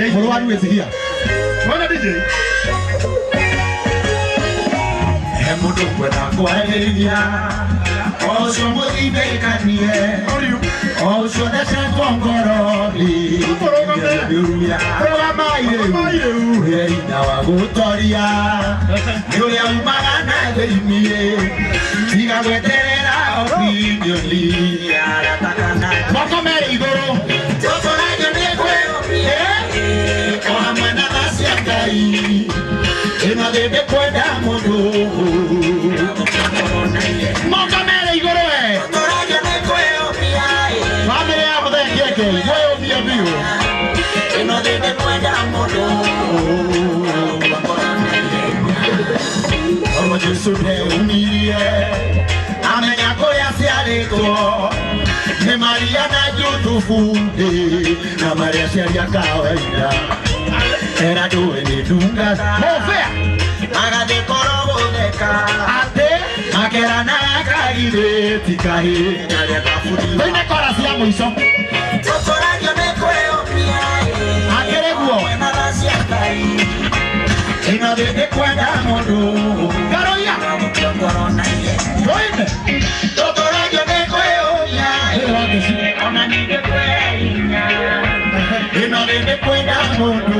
Moro wanu esikia. Wana DJ. Mudu kwenda kwaria. Oso muthinde kanie. Oso dese kongorori. Uria ina wa gutoria. Uria umaga na thimie. Tiga gweterera opinioni. Aratakana. Moko mere igoro. Totorayo ne kwe. Ohamwe na nasia ngai. Ina debe kwenda mundu. Moko mere igoro e. Totorayo ne kwe opiae. Family ya mothe keke. Yo bia bio. Ina debe kwenda mundu. Omo Jesu ne umirie. Amenya koya siareto. Ne Maria na Yusufu. Na Maria siaria kawaida. Era doe ni dunga. Mofea. Maga de korobo deka. Ate. Makera na kaire tikahi. Nare kafudi. Wene kora cia mwisho. Totorayo ne kwe opiae. Akere guo. Na nasia kai. Ina de kwenda mundu. Garoia. Corona ye. Wene. Totorayo ne kwe opiae. Ona ni de kwe inya. Ina de kwenda mundu.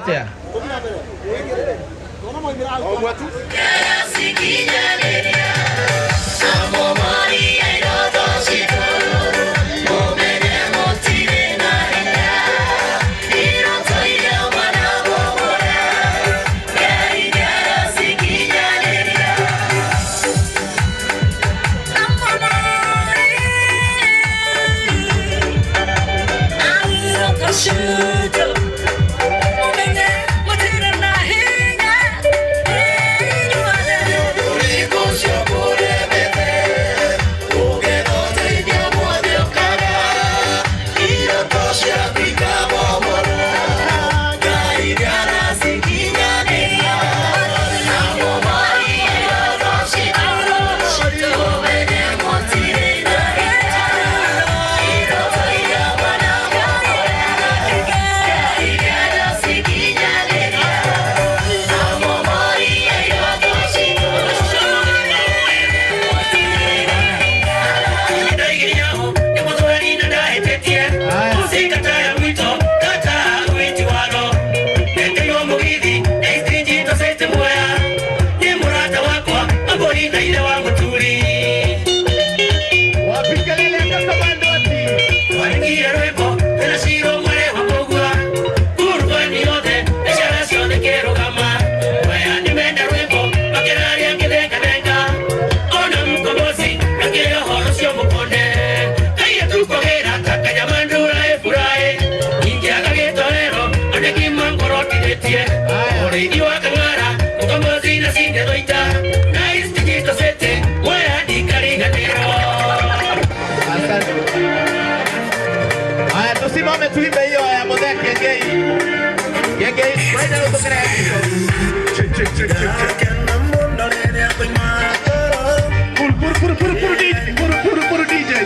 atia tusimame tuimbe hiyo ya Muthee Kiengei. Kiengei, kwenda utokera puru DJ.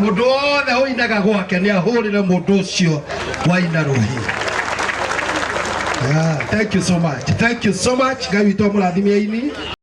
mundu wothe uinaga gwake ni ahurire mundu ucio wa ina ruhi. Thank you so much. Thank you so much. Ngai witũ mũrathimie ini.